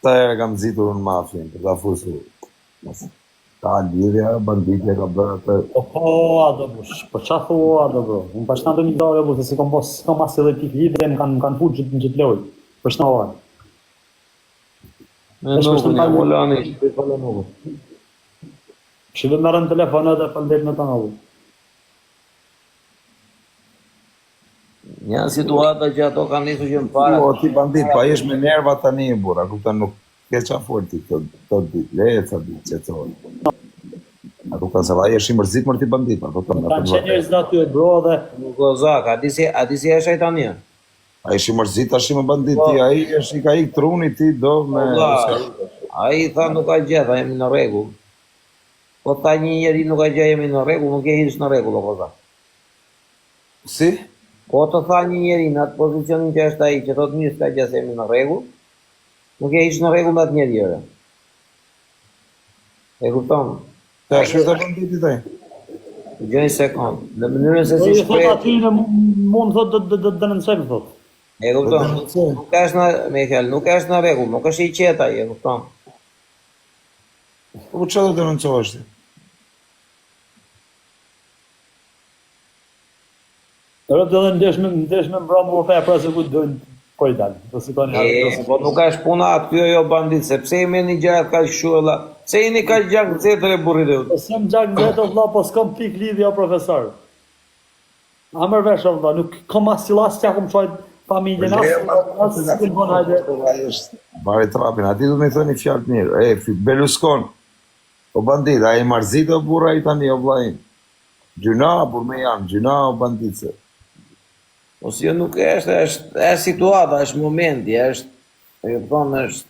ta herë kam nxitur në mafin, për ta fusur. Ka lidhja, banditja ka bërë atë. Po, ado bush, po qa thua ado bro? Unë pa shna do një dore bu, se si kom pas edhe pik lidhje, më kanë fu gjithë loj. Për shna orë. Me nukën e volani, shpej fala nukën. Shqive me rënë telefonet dhe pëllet me të nëllu. Një situata që ato kanë nisur që më para. O, ti bandit, pa jesh me nerva tani, burra, kupton nuk ke qa forti këto ditë, leje ca ditë, që të orë. A kupton se va jesh i mërzit mërë ti bandit, a kupton. Kanë që njerëz dhe aty e bro dhe... Nuk o zak, a di si e shajtania? A ish i mërzit, a shi me bandit, ti, a i është i ka ik truni, ti do me... A i tha nuk ka gjitha, jemi në regull. Po ta një njeri nuk ka gjitha, jemi në regull, nuk e hish në regull, o koza. Si? Po të tha një njeri në atë pozicionin që është ai, që thot mirë s'ka gjitha se jemi në regull, nuk e hish në regull me atë njerëjore. E kupton? Ta shërë të banditit e? Gjojnë sekund, në mënyrën se si Thot shprej... aty në mund thot dhe nënsojmë thot. E kupton? Nuk është në, Michael, nuk është në regull, nuk është i qeta, e kupton? Po që do të nëncohështë? Rëtë edhe ndesh me mbra më vërfeja pra se ku dojnë po i dalë. Po nuk është puna atë kjo jo bandit, se pse i me një gjatë ka shuella, pse i një ka gjakë zetër e burrit e Po s'jam gjakë zetër vla, po s'kom pik lidhja profesor. A mërë vesh vla, nuk kom asilas që akum qojt familjen asë s'kën bon hajde. Bari trapin, ati du me thë një fjallë të mirë. E, Berlusconi, o bandit, a i marzit o burra i tani o vlajin. Gjuna, bur me janë, gjuna o banditse. Po si jo nuk është situata, është momenti, është, e këpëton është...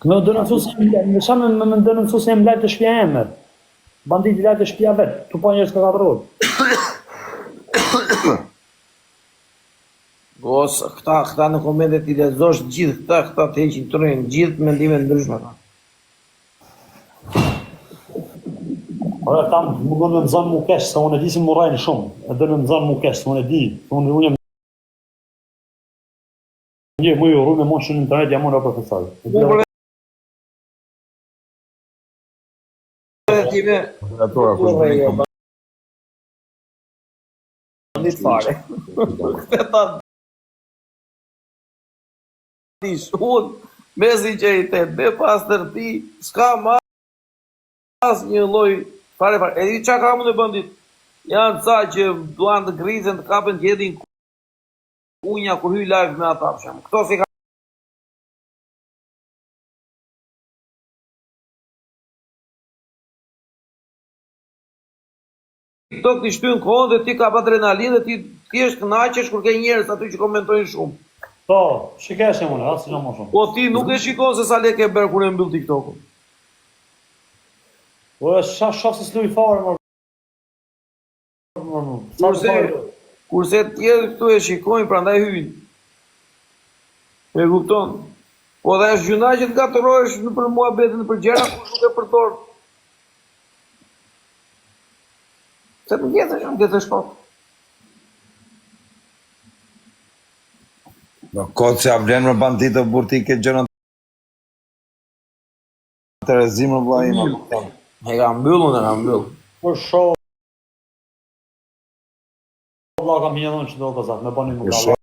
Në dënëncu se jem lajtë të shpja emer. Banditi lajtë të shpja vetë, tu po njërës ka katëror. Bos, këta në komendet i lezosh gjithë, këta të heqin të rejnë, gjithë mendime ndryshme ta. Ora tam më gënë në zonë mu kesh, se unë e di si më rajnë shumë. E dënë në zonë mu kesh, se unë e di. Unë jem... Një, mu ju rru me monë shumë në internet, jam unë e profesor. Bandit fare. Këta unë, me sinceritet, me pas tërti, s'ka ma as një loj fare. E di qa ka më në bandit? Janë ca që duan të grizen, të kapen të jedin unja kur hyj live me ata përshem. Këto si ka... Këto këti shtynë kohën dhe ti ka adrenalin dhe ti është kënaqesh kur ke njerëz aty që komentojnë shumë. Po, shikesh e mune, asë që më shumë. Po ti nuk e shikon se sa lek e bërë kur e mbyll TikTok-un. Po e shoh se s'luj fare, Kurse tjerë këtu e shikojnë, prandaj hyjnë. E kupton? Po dhe është gjuna që të gatërohesh në për muhabetin në për gjera, kur nuk e përdor. Se të gjetësh, nuk gjetësh kot. Në kodë që a vlenë me banditë burë ti ke gjënë të rezimë në vlajima. E ka mbyllun, e ka mbyll. Për shoh... Vla kam një dhënë që do të zatë, me bani më gala.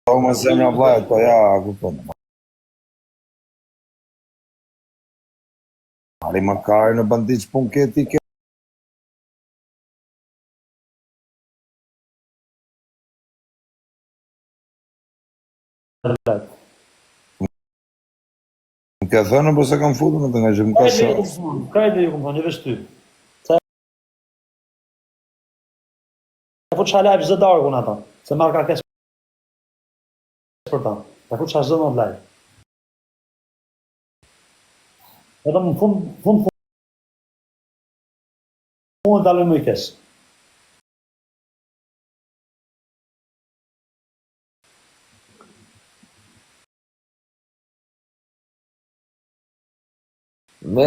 Po më zemra vlajët, po ja, a kupon. Ari më kare në banditë që pun këti ke. Më ke thënë, po se kam futur në të nga që më ka shumë. Kajde ju këmë thënë, një vesh ty. Ta fut qa live zë darë kënë ata, se marrë ka kesë për ta. Ta fut qa zë në live. Edhe më fund dalë më i kesë. Me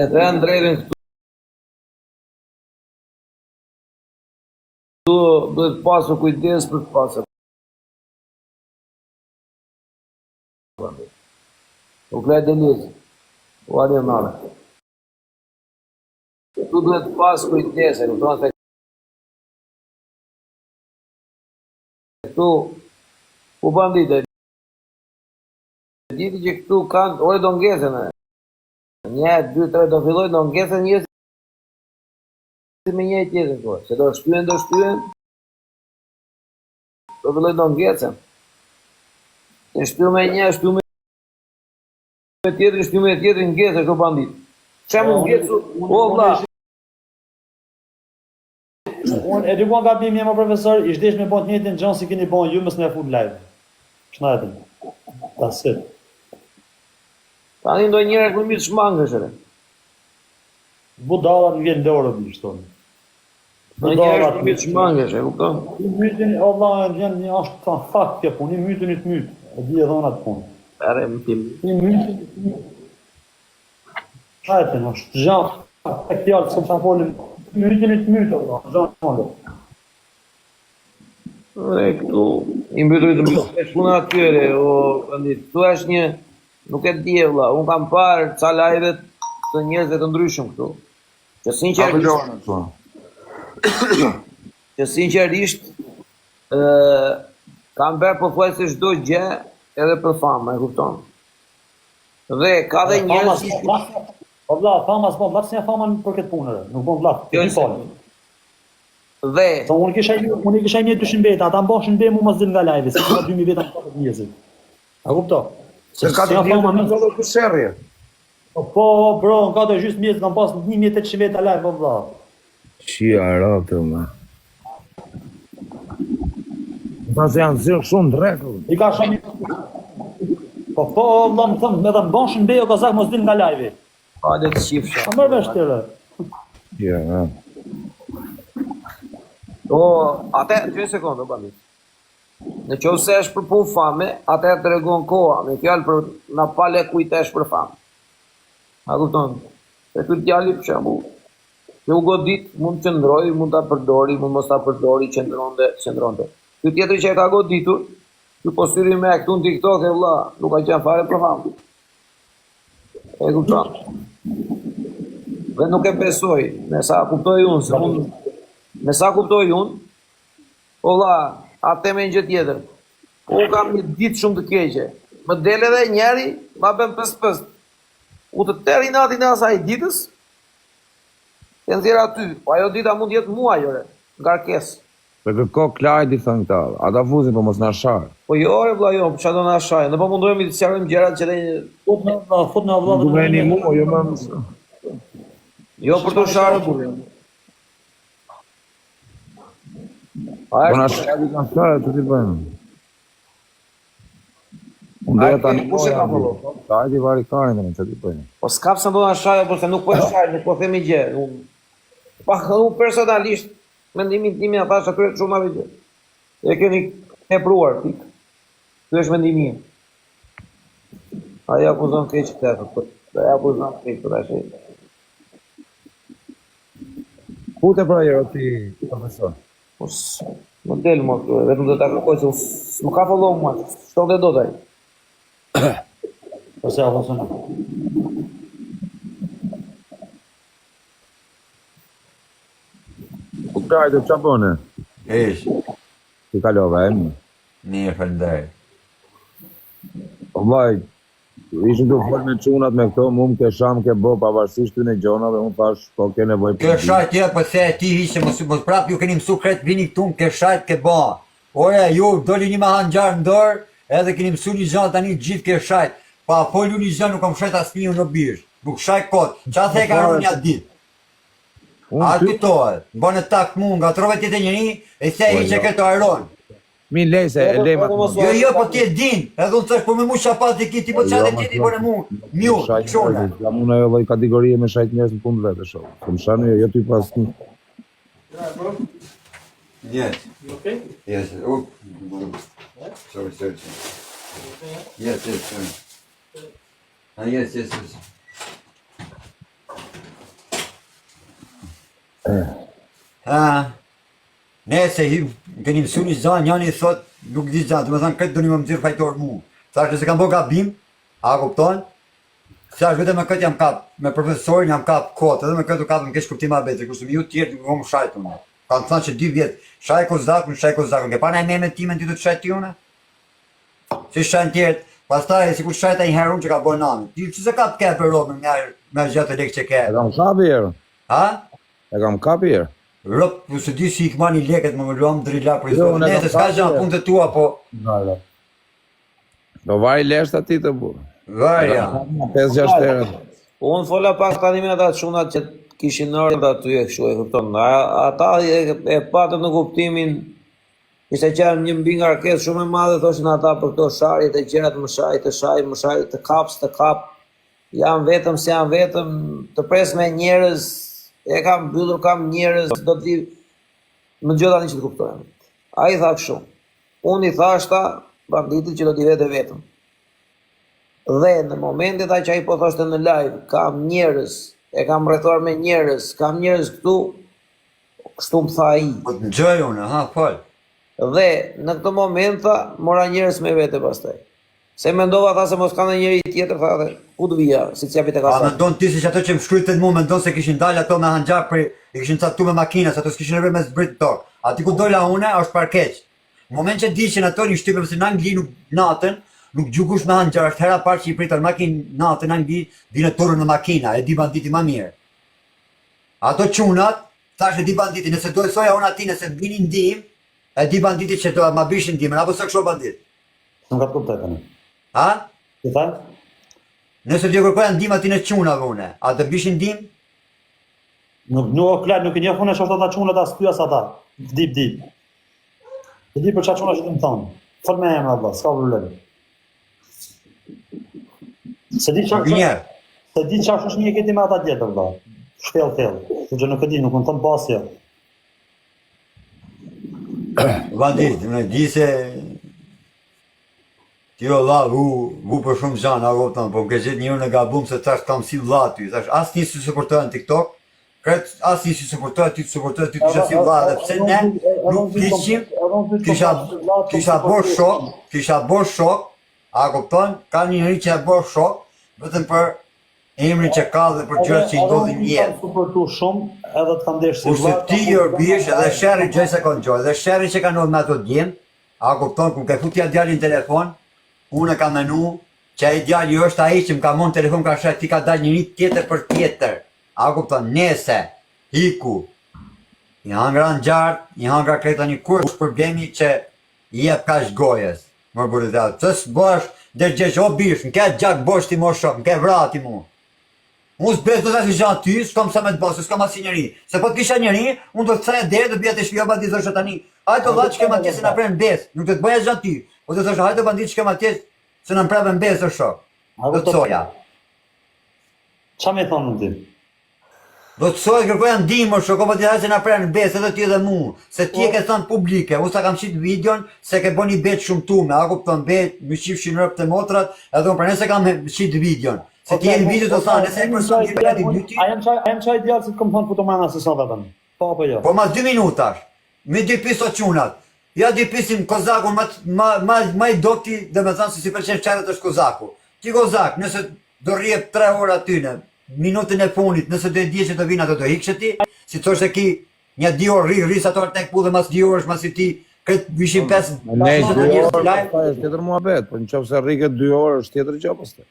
të ndrejrin këtu duhet pasur kujdes për të pasur. Nuk le Deniz, u arje nare. Tu duhet pas kujdes, e kupton se këtu u bandite. Diti që këtu kanë, ore do ngesën e. 1, 2, 3 do filloj, do ngesën njës me një e tjetër, po. Se do shtyhen, do filloj do ngesën. E shtu me një, shtu me tjetër, ngesë është o bandit. Që më ngesë, o vla. Unë e rikon ka bimje më profesor, ishte me bon të njëjtin gjënë si keni bon ju mës në fut live. Shnajtën. That's it. Tani ndoj njëre këmit shmangësh edhe. Budala në vjen dorë bishë tonë. Ndoj njëre këmit shmangësh, e kupton? I mytin, Allah, vjen një ashtë të fakt kjo punë, i mytin i të mytë. E di edhe onat punë. Ere më tim. I mytin i të mytë. Shajtën, është gjatë, e fjallë, së më sa folim, i mytin i të mytë, Allah, gjatë në Dhe këtu, i mbytur të mbytur puna atyre, o bandit. Këtu është një, nuk e di e vlla, unë kam parë ca live-et të njerëzve të ndryshëm këtu. Që sinqerisht kam bërë pothuajse çdo gjë edhe për famë, e kupton? Dhe ka dhe njerëz O vlla, fama s'bon vlla, s'ja fama për këtë punë, nuk bon vlla. Dhe sa unë kisha një 200 veta, ata mbashin be mu mos din nga live, se ka 2000 veta në njerëzit. A kupto? Se ka të fama në zonë të sherrje. Po, bro, në ka të gjysë mjetë, kam pas 1800 veta live, po vlla. Shia ratë, me. Ta se janë zirë shumë drekull. I ka shumë... Po, vlla, më thëmë, me dhe mbashin be o kazak mos din nga live. hajde të shifsha. A mërë vesh tëre. Ja, O, atë, 2 sekundë, bandit. Në qovë se është për punë fame, atë e të regon koha, me fjallë për në pale kujtesh për famë. A kupton? Se këtë djali për shembu, që u godit mund të qëndroj, mund të përdori, mund mos të përdori, qëndronde. Këtë tjetëri që e ka goditur, që po syri me këtu në TikTok e vla, nuk ka qenë fare për famë. E kupton? Dhe nuk e besoj, me sa kuptoj unë, se mund... Me sa kuptoj unë, o vla, atë me një gjë tjetër. Unë kam një ditë shumë të keqe. Më dele dhe njeri, ma bëm pës. U të teri natin e asaj ditës, të nëzira aty. Po ajo dita mund jetë mua, jore, ngarkes. për kërko klajt i thënë këta, ata fuzin për mos në asharë. Po jo, re vla, jo, për që do në ashaj. Në po mundojmë i të sjarëm gjerat që dhe... Fut në vla Nuk me një mu, jo më Jo për të sharë, burë. Për në asharë i kanë shkarë, të t'i bëjmë. Unë dhe ta një klajt i vari karin dhe në që t'i bëjmë. Po s'kap se do në ashaj, por se nuk po e shaj, nuk po themi gjë. Pa, unë personalisht, mendimin timin a thash atyre shumë ave gjë. E keni e pruar, pik. Kjo është mendimi. Aja akuzon keq këtë, aja akuzon keq këtë ashe. Ku të pra jero ti, profesor? Po më del më këtu, vetëm do ta kërkoj se s'më ka follow mua, s'to dhe do taj. Po se avansën. Ku klajt e qa bëne? Ish, Ti kalova, e më? një fëndaj. O vaj, ishën të folë me qunat me këto, mu më ke sham, ke bo, pavarësisht të në gjonave, unë thash, po ke nevoj Kjo shajt tje, po se ti hishe, mos prap ju keni mësu kretë vini këtu, ke shajt ke ba. Ore, ju doli një mahan gjarë në dorë, edhe keni mësu një gjanë tani gjithë ke shajt. Pa po lu një gjanë nuk kam shajt asë një në bish. Nuk shajt kotë, qa the ka rrë një ditë. A kujtohet, bënë tak mu, nga trove tjetë njëri, e se i që këtë aron. Mi lej se e lej ma të më. Jo, po ti e din, edhe unë thash po me mu shapat e kiti, po qatë e tjeti bëne mu, mju, qone. Jam unë ajo lloj kategorie me shajt njerëz në punë vetë, shoh. Të më shani, jo ty pas një. Yes. Okay? Yes. Oh. Sorry. Yes. Yes. Nese, keni mësu një gjanë, njani thot, nuk di gjanë, do me thënë, këtë do një më mëzirë fajtor mu. Thash nëse kam bo gabim, a kupton? Thash vetëm me këtë jam kap, me profesorin jam kap kot, edhe me këtë kap në kesh kuptim abete, kurse ju tjerë nuk më shajtë unë. Kanë thënë që 2 vjetë, shaj kozakun, ke parë me timen ty të shajtë ti une? Si shajnë tjerët, pastaj sikur shajta një herë unë që ka bërë nami. Ti që se kap ke për robën me gjatë lekë që ke? E kam kapi herë. Ha? E kam kapi herë. Rop, po se di si i këmani leket më luam drilla për i thotë. Nese, s'ka gjanë punë të tua, po... Do vaj lesht ati të burë. Varja. 5-6 herë. Unë fola pak tani me ata çunat që kishin ardhur aty e kështu e kupton. Ata e patën në kuptimin ishte qenë një mbi ngarkesë shumë e madhe thoshin ata për këto sharjet e gjërat më shaj, të kap. Janë vetëm se janë vetëm të pres me njerëz, e kam mbyllur kam njerëz, do të di më gjë tani që të kuptojnë. Ai tha kështu. Unë i thashta banditit që do t'i vete vetëm. Dhe në momentet që ai po thoshte në live, kam njerëz, e kam rrethuar me njerëz, kam njerëz këtu, kështu më tha ai. Po të gjoj unë, ha, fal. Dhe në këtë moment tha, mora njerëz me vete pastaj. Se mendova tha se mos ka në njëri tjetër, tha dhe ku të vija, si që japit e ka sa. A mendon ti si që ato që më shkrytet mu, mendon se kishin dalë ato me hanxhar për, i kishin caktu me makina, se ato s'kishin rrë me zbrit tokë. Ati ku dola une, është parkeq. Në moment që di që në ato një shtypëm se në Angli nuk natën, nuk gjukush me hanxhar, është hera parë që i pritën makinë natën në Angli, di në turën në makina, e di banditi ma mirë. Ato qunat, thash e di banditi, nëse do e soja unë ati, nëse bini ndim, e di banditi që do ma bishin ndimën, apo së kësho bandit? Nuk ka të kuptaj tani. Ha? Të thaj? Nëse t'jo kërkoja ndim ati në qunave une, a të bishin ndim? Nuk klar, nuk e një fune që është ata qunë ata s'pyas ata. Dip. Të di për qa quna që të më thonë. Fëll me emra, Allah, s'ka problem. Se di qa është një këti me ata tjetër, Allah. Shpel. Se që nuk e di, nuk më thonë pasja. Bandit, më di se... Ti o la, vu për shumë gjanë, a votën, po ke gjithë njërë në gabum se tash kam si vla ty. Tash as një si supportojnë në TikTok, kretë as një si supportojnë, ty të kisha si vla, dhe pse ne nuk kishim, kisha bërë shok, a kupton, ka një njëri që e bërë shok, vetëm për emrin që ka dhe për gjërë që i ndodhin jetë. Kurse ti jërbish edhe sheri gjoj se kon gjoj, dhe sheri që ka ndodhë me ato djemë, a kupton, ku ke futja djallin telefon, unë e ka menu që ai djali është ai që më ka mon telefon ka shaj ti ka dal njëri tjetër për tjetër. A kupton, nese, hiku, i hangra në gjartë, i hangra kreta një kur, është problemi që i jep kash gojës. Më bërë dhe atë, cës bësh, dhe gjesh, o bish, në ketë gjak bosh ti mo shok, në ketë vrati mu. Unë s'bez do të ashtë gjatë ty, s'kom sa me të bësë, s'kom asi njëri. Se po të kisha njëri, unë do të thënë dhe, do të bjetë e shpjo bandit dhe tani. Hajtë o që kem atje se në prejnë besë, nuk të të bëja gjatë ty. O të thëshë, hajtë o bandit që kem atje se në prejnë besë o shok. Do të soja. Qa me thonë në ti? Do të soja kërkoja ndimë o shok, o bandit hajtë se në prejnë besë edhe ti dhe mu. Se ti e ke thënë publike, unë sa kam qitë videon se ke bo një betë shumë tume. A kupton betë, më qifshin rëpë të motrat, edhe unë prejnë se kam qitë videon. Se ti e në video të thanë, nëse e përson një për e dyti... A jem qaj djallë si të këmë thonë futomana se sa vetëm? Po apo jo? Po mas 2 minutash, me 2 piso qunat. Ja 2 pisim kozakun ma i dokti dhe me thanë se si përqen qajtet është kozaku. Ti kozak, nëse do rrjep 3 ora tyne, minutën e funit, nëse do e dje që të vinë ato do hikshë ti, si të është e ki një 2 orë rrisë ato artek pu dhe mas 2 orë është mas i ti këtë vishin 5... Ne 2 orë, është tjetër mua betë, po në qofë se rrikët 2 orë është tjetër qopës të.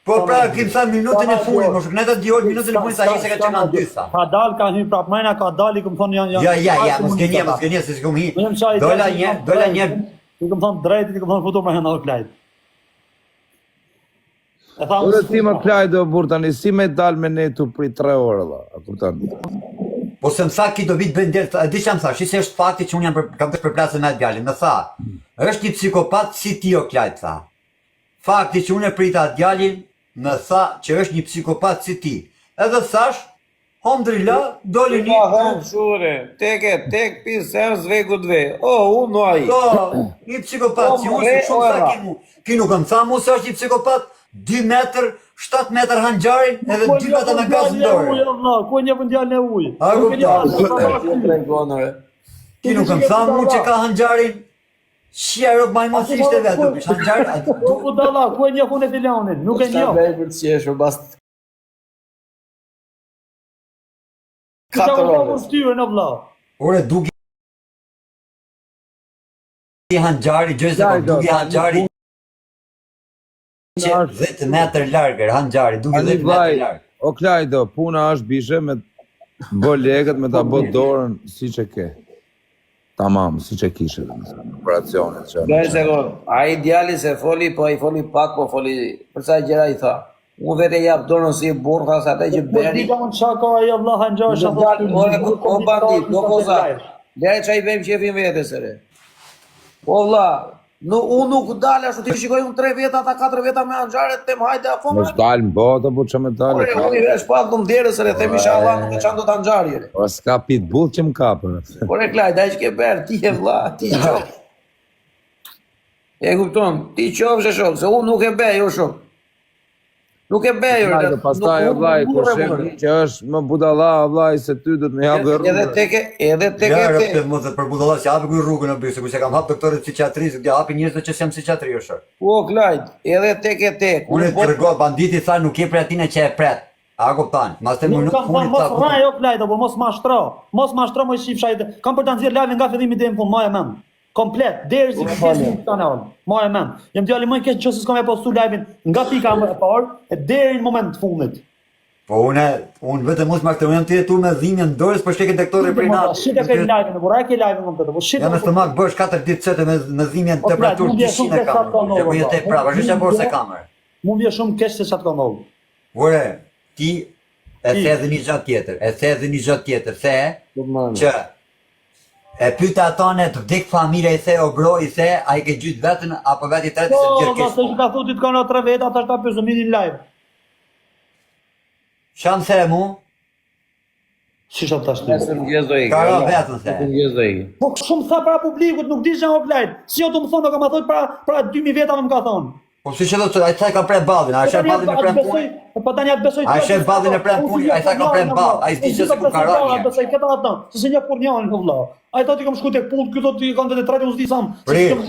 Po pra, kim sa minutën e funit, më shuk, ne të 2 orë minutën e funit sa hikse ka që nga dysa. Ka dal, ka hy prap majna, ka dal, i këmë thonë janë... Ja, mos gënje, se si këmë hi. Dolla një... I këmë thonë drejtit, i këmë thonë futur me hëna o klajt. Ure ti më klajt dhe burë tani, si me dal me ne të pri 3 orë dhe, a kuptan. Po se më tha ki do vitë bëndet, di që më tha, shi se është fakti që unë kam për plasën me atë djallin, më tha, është një psikopat si ti o klajt, tha. Fakti që unë e prita atë djallin, më tha që është një psikopat si ti. Edhe thash, Alhamdulillah, doli një... Shure, tek pisem zvegu dve. Unë aj. Një psikopat, që unë se shumë sa ki mu. Ki nuk më tha mu se është një psikopat, 2 metër, 7 metër hanxarin, edhe 2 metër me gaz në dorë. Ku e një vëndjallë në ujë? A kupta? Ti nuk më thamë mu që ka hanxharin? Shia rob majmos ishte vetë, hanxhar. Po budalla, ku e njeh unë filanin? Nuk e Sa njeh. bëj për të qeshur bas Ka katër u orës. shtyrë në vëlla. Ore duki hanxhari, gjëse po duki hanxhari. Që 10 metër largër hanxhari, duki 10 metër Vllai, larg. o Klajdo, puna është bishe me bë legët, me ta bë dorën siç e ke. Tamam, siç e kishe domethënë. Operacionet që. Dhe sekond, ai djali se foli, po ai foli pak, po foli për sa gjëra i tha. Unë vetë jap dorën si burr, tha se ata që Po bëni. di ka unë çka ka ai Allah hanxhar Në dalë, o bandit, do koza. Lere që i bëjmë qefin vetës ere. Po vlla, unë nuk dalë ashtu ti shikoj unë 3 veta, ata 4 veta me anxharet, tem hajde afo Mos dalë në botë apo ç'a më dalë. Unë i vesh pa dhëm derës ere, them inshallah nuk e çan do të anxhari ere. Po s'ka pitbull që më kapën. Por e klaj, daj që ke berë, ti e vlla, ti qof. E kupton, ti qof që shok, se unë nuk e bej, o shok. Nuk e bej, Klajdo, pastaj vllai, kur shem që është më budalla vllai se ty do të më japë Edhe rrugën. edhe teke Jarë te. të mos për budalla që hapi ku rrugën në bysë, ku se kam hap doktorët psikiatrisë, dia hapi njerëzve që sem psikiatri është. Po klaj, edhe teke te. Unë të rregoj banditi tha nuk je prej atine që e pret. A kupton? Mas të Nuk nuk kam thënë mos rra jo klajdo, po mos mashtro. Mos mashtro më shifsha. Kam për ta nxjerr live nga fillimi deri në fund, më e mend. Komplet, deri si në kanal. Më e mend. Jam djali më i keq nëse s'kam e postu live-in nga pika më e parë e deri në moment të fundit. Po unë vetëm mos më këtë jam ti tu me dhimbjen dorës për shkekë doktorit prej natë. Shit e ke live-in, por ai ke live-in më këtë. Po shit. Jam në stomak bësh 4 ditë çete me dhimbjen temperaturë 200 e kam. Ja po jetë prapë, është çfarë se kamer. Mu vjen shumë keq se çat ka ndodhur. Ore, ti e the dhe një gjë tjetër, që e pyeta tonë të vdek familja i the o bro i the, ai ke gjyt vetën apo veti tretë se gjë Po, kesh. se ka thotë të kanë 3 veta, ata ta pyesën në live. Çam the mu? Si shop tash ti? Nëse mëngjes do ikë. Ka vetën the. Mëngjes do ikë. Po shumë tha para publikut, nuk di çfarë offline. Si jo të më thonë, do kam thot para 2000 vetave më ka thonë. Po si që do të ai thaj ka pre ballin, a shef ballin e prem punë? Po tani atë besoj. A shef ballin e prem punë, ai tha ka prem ball, ai s'di se ku ka rënë. Besoj këta ata, se një furnion në vëlla. Ai thotë kam shkuar tek pull, ky thotë i kanë vetë tradin unë s'di sam.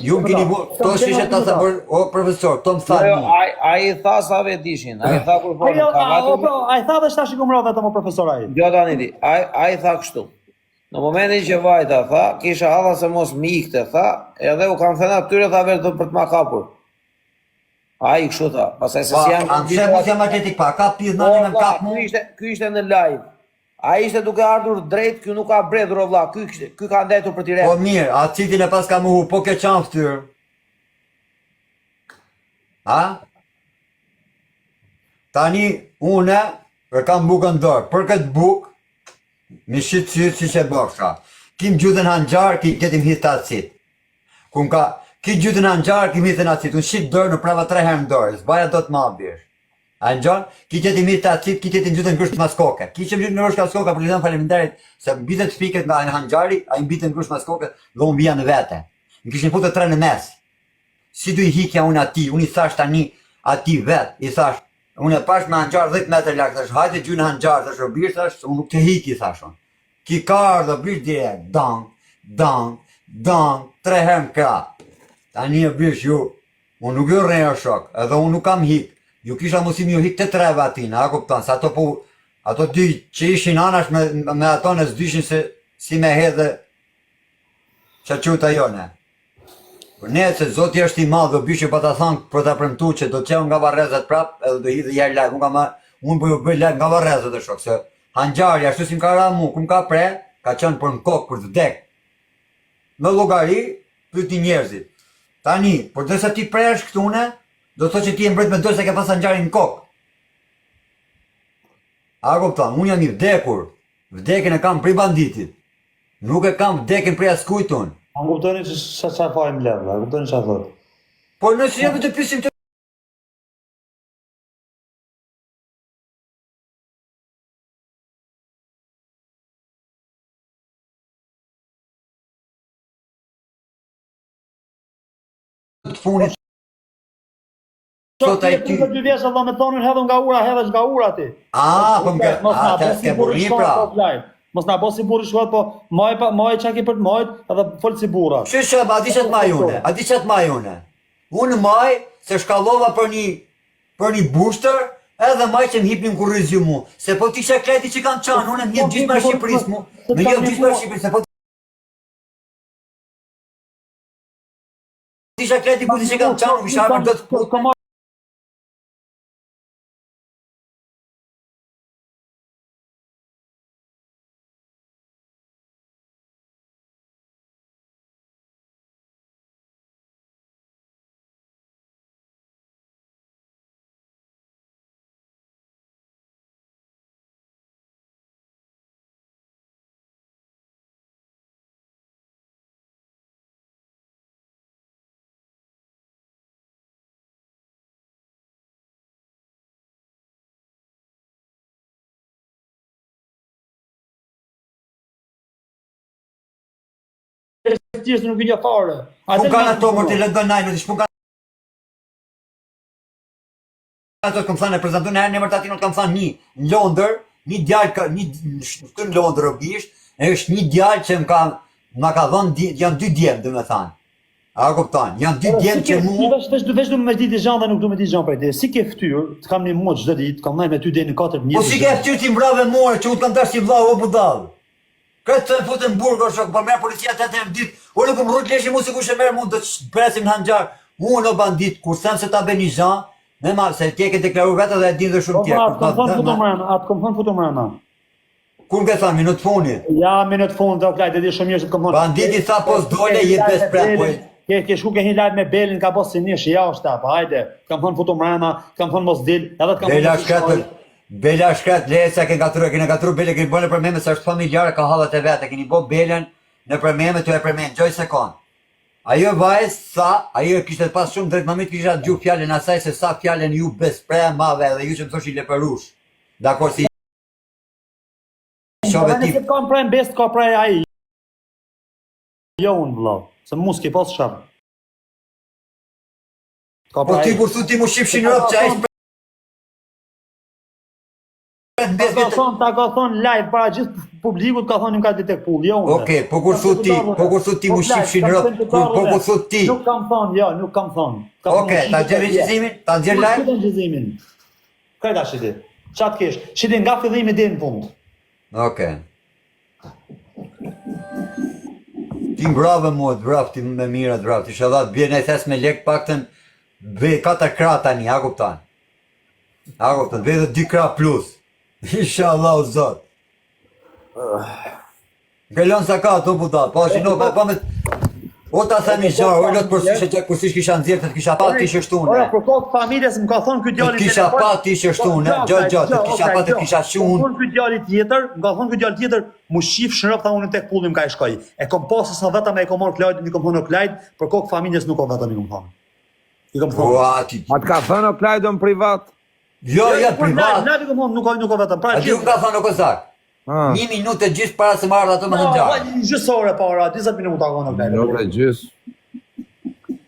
Ju më keni bu, to shishe ta sa bër, o profesor, to më thanë mu. Ai tha sa vetë dishin. Ai tha kur po. Ai tha vesh tash i kumro vetëm o profesor ai. Jo tani ti. Ai tha kështu. Në momentin që vajta tha, kisha halla se mos më ikte tha, edhe u kanë thënë atyre tha vetë për të ma kapur. Ai kështu tha, pastaj se si janë. Anse mos jam atletik pa, kap pidh nani me kap mu. Ky ishte në live. Ai ishte duke ardhur drejt, ky nuk ka bredhur o vlla, ky ka ndetur për t'i Po mirë, a citin e pas ka muhu, po ke qan fytyrë. Ha? Tani une e kam bukën dorë, për këtë bukë, mi shqit syrë si që bëksha. Kim gjutën hanxar, ki ketim hithë atësit. Kun ka, ki gjutën hanxar, kim hithën atësit. Unë shqit dorë në prava 3 herë në dorë, s'baja do të ma bjesh. A në gjonë, ki ketim hithë atësit, ki ketim gjutën grusht maskoke. Ki që më gjutën grusht maskoke, për lidhën faleminderit, se mbitet fiket nga hanxari, a i mbitën grusht maskoke, dhe unë bia në vete. Në kishin putë 3 në mes. Si du i hikja unë ati, unë i thash tani ati vet, i thash, unë e pash me hanxar 10 meter larg, thash, hajde gjy në hanxar, thash, o bish, thash, unë nuk të hiki, thash, unë. Ki karë dhe bish direkt, dang, 3 herë më kra. Tani e bish ju, unë nuk jo rejë shok, edhe unë nuk kam hik, ju kisha mosim ju hik të 3 atina, a kuptan, se ato po, ato dy që ishin anash me ato në s'dyshin se si me hedhe që quta jone. Për ne se Zoti është i madh, do bishë pa ta thënë për ta premtuar që do të qenë nga Varrezat prap, edhe do hidhë herë live. Unë po ju bëj live nga Varrezat e shok, se hanxari ashtu si më ka ra mu, ku më ka pre, ka qenë për në kokë për të vdek. Në llogari, pyeti njerëzit. Tani, por derisa ti presh këtune, do të thotë që ti e mbret me dorë se ke pas hanxarin në kokë. A kupton, unë jam i vdekur. Vdekjen e kam prej banditit. Nuk e kam vdekjen prej askujt unë. A kuptoni se çfarë fajm lëv, a kuptoni çfarë thotë? Por nëse jemi të pyesim të funit sot ai ty. Dy vjeç Allah me thonë hedhën nga ura, hedhësh nga ura ti. Po më atë s'ke burri pra. Mos na bëj si burri shkoj, po maj çka ke për të majt, edhe fol si burra. Shisha, a di çat maj une? A di çat maj une? Unë maj se shkallova për një booster, edhe maj që m'hipnin kur rrizi mu. Se po t'isha kleti që kanë qanë, unë m'jep gjithë për Shqipëris mu. Më jep gjithë për Shqipëris, se po t'isha kleti ku që kanë qanë, më sharë do të... Tjesë nuk i një fare. Shpun kanë ato mërë të lëndon najnë, shpun kanë ato të këmë thënë e prezentu në herë në mërë të atinë të këmë thënë një në Londër, një djallë, në Londër o bisht, është një djallë që më ka dhënë, janë 2 djemë, dhe me thënë. A kupton, janë 2 djemë që mu... Vesh du me ditë gjanë dhe nuk du me ditë gjanë për e si ke ftyrë, të kam një muq çdo ditë, kam najnë me ty dhe në 4 mjetë. Po si ke ftyrë ti mbrave more, që unë të kam tash si vlau o budallë. Këtë të futën burgo shok, për merë policia të e më ditë, unë nuk më rrujt leshi mu si ku shë merë mund të presim në hanxar. Unë o bandit, kur them se ta be një gjan, me marë, se tje ke deklaru vetë dhe e din dhe shumë tjerë. Atë kom thonë futu mrena. Kur ke thanë, minut funit? Ja, minut funit, do klajt, e di shumë mirë që të kom thonë. Banditi tha pos dole, jetë bes prek, Ke shku ke një lajt me belin, ka pos si nish, ja është ta, pa hajde, kam thonë futu mrena, kam thonë mos dil, edhe të kam thonë... Bela shkret, lesa ke kene gatru bele, keni bënë në përmeme, se është familjarë, ka hallat e vete, keni bo belen në përmeme, të e përmeme, gjoj sekon. Ajo vajz, sa, ajo kishte pas shumë drejt mamit, kisha gju fjallin asaj, se sa fjallin ju bespremave, dhe ju që më thosh i leperush. Dakor si... Shove tip... Nëse ka më prejnë best, ka prej aji. Jo unë, vlo, se mu s'ke pas shabë. Po ti kur thu ti mu shqipshin rëp që a Ta ka thonë live para gjithë publikut, ka thonë një ka ditek pull, jo unë. Okej, po kur thu ti mu shqipshin rëp, po kur thu ti... Nuk kam thonë, jo, nuk kam thonë. Okej, ta gjerë regjizimin, ta gjerë live? Shqipin regjizimin. Kajta shqiti, qatë kesh, shqiti nga fillimi dhe në fund. Okej. Ti mbrave mua, drafti me mira drafti, isha dha të bjerë në thes me lek pakten, ve 4 kra tani, a kuptan? A kuptan, ve dhe 2 kra plus. Inshallah o zot. Gëllon sa ka ato budat, po shi no, pa me... O ta themi qarë, o lot përsi që kur sish kisha nxjerë, të kisha pa ti shështune. Ora, për kokë familjes më ka thonë këtë djali... Të kisha pa ti shështune, gjatë, të kisha pa të kisha shunë. Më thonë këtë djali tjetër, më ka thonë këtë djali tjetër, mu shif shërëp tha unë tek pullim ka i shkoj. E kom pasë sa vetëm e kom morë klajt, i kom thonë o klajt, për kokë familjes nuk o vetëm i kom thonë. I kom thonë. A të ka thënë o klajdo në privat? Jo, privat. Live i kom thonë nuk o vetëm. A ti unë ka thonë o këzak? 1 minutë gjithë para se marrë ato me hëngjarë. Gjysore para, 20 minuta ka në klajt. Minutë gjysë.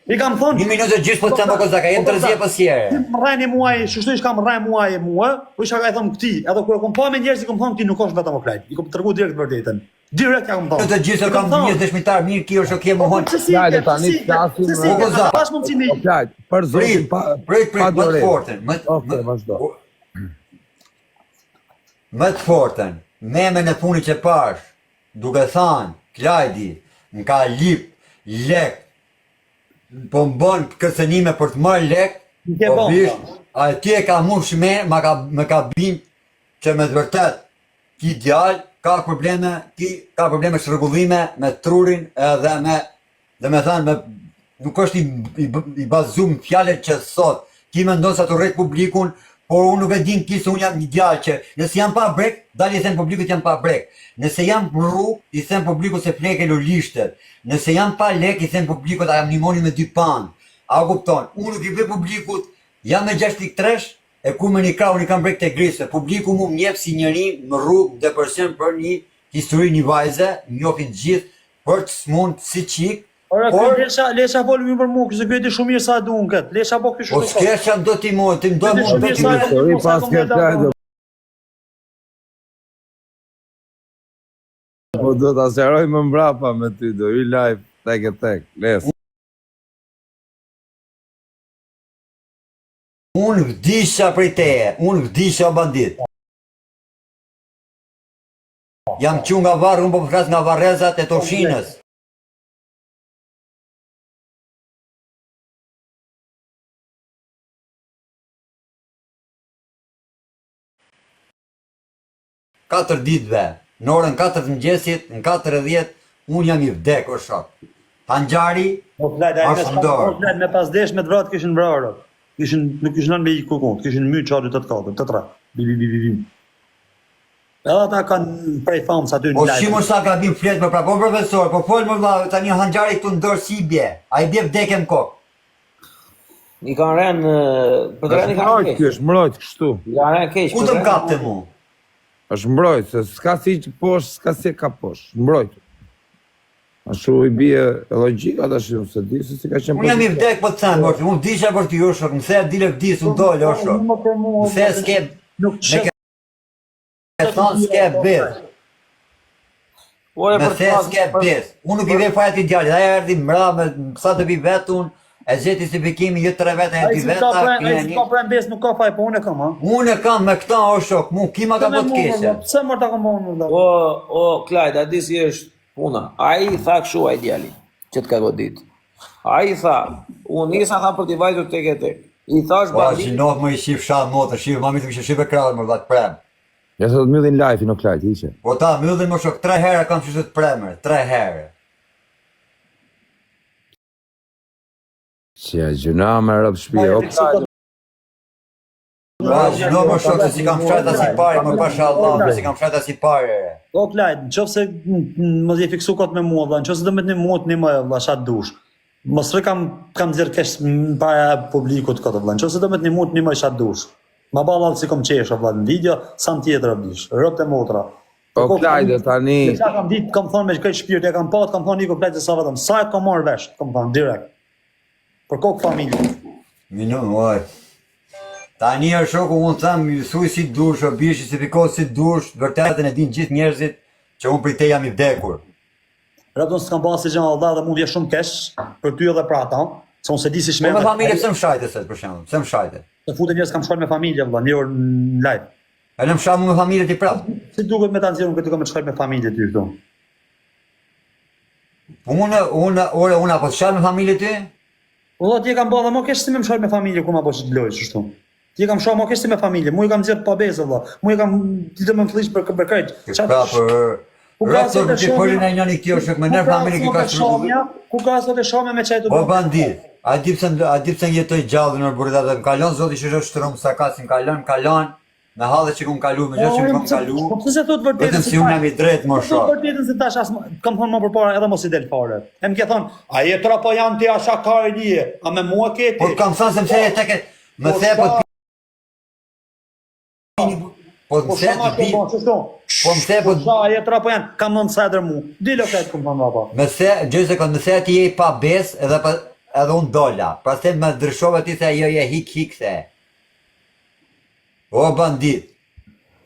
I kam thonë... 1 minutë gjithë po të temë o këzak, a jem të rëzje pësjere. Ti më rrajnë i muaj, shështu ishka më rrajnë muaj e mua, po isha ka i thonë këti, edhe kur e kom pa me njerës i kom thonë ti nuk është vetëm o klajt. I kom tërgu direkt vërtetën. Direkt ja kom thonë. Minutë gjithë kam një dëshmitar mirë kjo është o kje më honë. Klajt, tani të klasim... O këzak, pash mund si me... O klajt, për zotin pa... Prit, më të forten. Oke, vazhdo. Më të forten, meme në puni që pash, duke thanë, Klajdi, në ka lip, lek, po më bënë kërcenime për të marrë lek, po bisht, a ti e ka mush me, më ka bin që me të vërtet, ki djallë, ka probleme shërgullime me trurin edhe me thanë, nuk është i bazum fjallet që thot, ki me ndonë sa të rrejt publikun, por unë nuk e din ki se unë jam një djallë që nëse jam pa brek, dalë i them publikut jam pa brek. Nëse jam rrugë, i them publikut se fleke lulishtet. Nëse jam pa lek, i them publikut a jam nimoni me 2 panë. A kupton, unë nuk i bëj publikut, jam me 6.3, e ku me një krau një kam brek të grisë. Publiku mu mjep si njëri më rrugë dhe përsen për një histori një vajze, njofin gjithë, për të smund si qik. Ora, lesha folë më për mu, këse këti shumë mirë sa du unë këtë, lesha po këtë shumë. O s'kesha do ti mu, ti më do mu, do ti mu. Pas këtë klajdo. Po do ta sqaroj më mbrapa me ty, do hy live tek e tek. Les. Unë vdisha prej teje, unë vdisha o bandit. Jam qu nga varë, unë po flas nga Varrezat e Toshinës. Katër ditëve, në orën 4 të mëngjesit, në 4:10, unë jam i vdek o shok. Hanxhari, Po flajt, ai Ashtë ndorë. me pas desh me të vratë kishin vrarë. Nuk kishin lënë me i kukun, kishin myt çadi të katër, të tre. Bi. Edhe ata kanë prej famës aty në Po lajm. shimo sa ka bim flet më prapë, po profesor, po fol më valla, tani Hanxhari këtu në dorë si i bje. Ai bje vdekje në kokë. I kanë rënë, për të rënë i kanë Mbrojt, keq. ky është mbrojt kështu. I kanë rënë keq. Ku të më kapte mu? Është mbrojt, se s'ka si që poshtë, s'ka si ka poshtë. Mbrojt. Ashtu i bie logjika tash, unë se di se si ka qenë. Unë jam i vdek po të them, morti, unë vdisha për ty o shok, më the dile vdis, unë dole o shok. Më the s'ke, Nuk me çes. ke thonë s'ke bes. Ore Me për the s'ke bes. Unë nuk i vej fare ti djalit, aja erdi mra me sa të pi vetë unë, e zeti si pikimi, jo 3 vete e Ai pi si veta, ka pren, kërë ai si një. ka pren bes nuk ka faj, po unë e kam, ha. Unë e kam me këta o shok, mu kima ka po të keshe. Pse më ta kam unë? O, Klajt, a di si është puna. Ai i tha kështu ai djali, që të ka godit. Ai i tha, unë nisa tha për t'i vajtur tek e tek. I thash Po, bandit, gjinoh më i shif shanë motë, shif, mami të kështë shive kralë më dhatë prem. Ja se do të myllin live i në klajt, ishe. Po ta, myllin më shok, 3 herë kam qështë të premër, 3 herë. Si e gjuna me rëpë shpije, o klajt. Pra, gjinoh më shok, se si kam fshat as i pare, më pasha Allah, si kam fshat as i pare. O Klajt, nëse mos je fiksu kot me mua, valla, nëse do me të mua të një më, valla, shat dush. Mos rë kam nxjerr kesh para publikut këtë, valla. Nëse do me të mua të një më shat dush. Ma balla si kom qesh, valla, në video, sa në tjetër bish. Rrobt e motra. O klajt, tani. Sa kam ditë, kam thonë me këtë shpirt, e kam pat, kam thonë Niko Klajt se sa vetëm. Sa e kam marrë vesh, kam thonë direkt. Për kokë familje. Minun, oj. Tani e shoku, unë thamë, thuj si dush, o bishi, si piko si dush, vërtetën e din gjithë njerëzit, që unë prej te jam i vdekur. Rapton s'kam pas si gjëna valla dhe mund vje shumë kesh për ty edhe për ata, se unë se di si Po shmerë. me familje pse më shajte se, për shembull, pse më shajte? Se fute njerëz kam shkruar me familje valla, një orë në live. E në më shamu me familje ti prapë. Si duket me ta nxjerrun këtë kam të shkoj me familje ty këtu. Unë apo të shaj me familje ty? Valla ti e kam bërë më kesh si më shkoj me familje ku ma bësh të loj kështu. Ti e kam shoh më kesh si me familje, mu i kam nxjerr pa bezë valla. Mu i kam ditë më flish për krejt. Prapë, rektor për që pëllin e njëni këtjo shëk me nërë familje ki ka shru. Ku ka sot e shome me qajtu O bandit, a di pse jetoj gjallë në burdat dhe më kalon, zoti që është shtërum sa ka si më kalon, me halë që ku më kalu, me gjë që më kalu, Po pse se thot vërtetën? vetëm si unë jam i drejt më Po shok. vërtetën se tash as kam thonë më përpara edhe mos i del fare. E më ke thonë, a je trapo janë ti asha kare lije, a me mua ke ti? Po kam thënë se më the tek e, më the po të po më the të pi, po më the po Sa a je trapo janë, kam nënë sedër mu. Dilo këtë këmë thonë baba. më the, gjë se më the ti je pa bes edhe unë dola. Pastaj më ndryshova ti se jo je hik the. O bandit,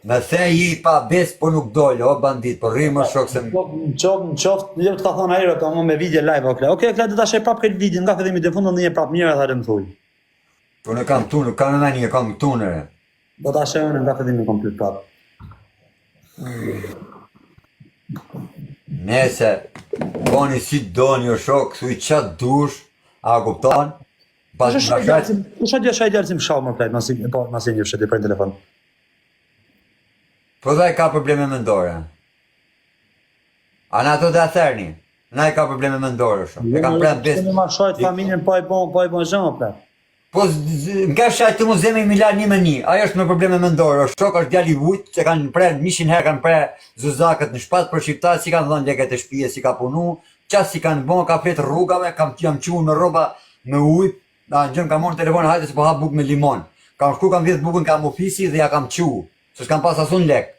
me the je pa bes po nuk dole, o bandit, po rri më shok se më... Në qoftë, jo të ka thonë ajro, ka më me video live, okej. Okej, Klajt, do ta shej prapë këtë video, nga fillimi deri në fund, ndonjë prapë mirë edhe më thuj. Po në kam tunë, kam në një, kam tunëre. Do ta shej unë nga fillimi komplet prapë. Nese, boni si doni o shok, thuj qatë dush, a kupton? Pas Kush në shajt, është shaj djalë si më shau më Klajt, masi një fshet për telefon. po dhe ka probleme mendore. A në ato dhe atherni, na i ka probleme mendore o shok, e kam prem bes. Ne ma shajt familjen pa i bon zhëmë Klajt. Po nga shajt të mu zemi milar 1-1, ajo është me probleme mendore, o shok është djali vujt, që kanë prerë 100 herë kanë prerë zuzakët në shpat për shqiptarë, si kanë dhënë leket e shpije, si ka punu, qas si kanë bon, ka fletë rrugave, jam qu në roba me ujë, da në gjënë kam morë në telefon, hajte se po ha buk me limon. Kam shku, kam vjetë bukën kam ofisi dhe ja kam qu, se s'kam pas asun lek.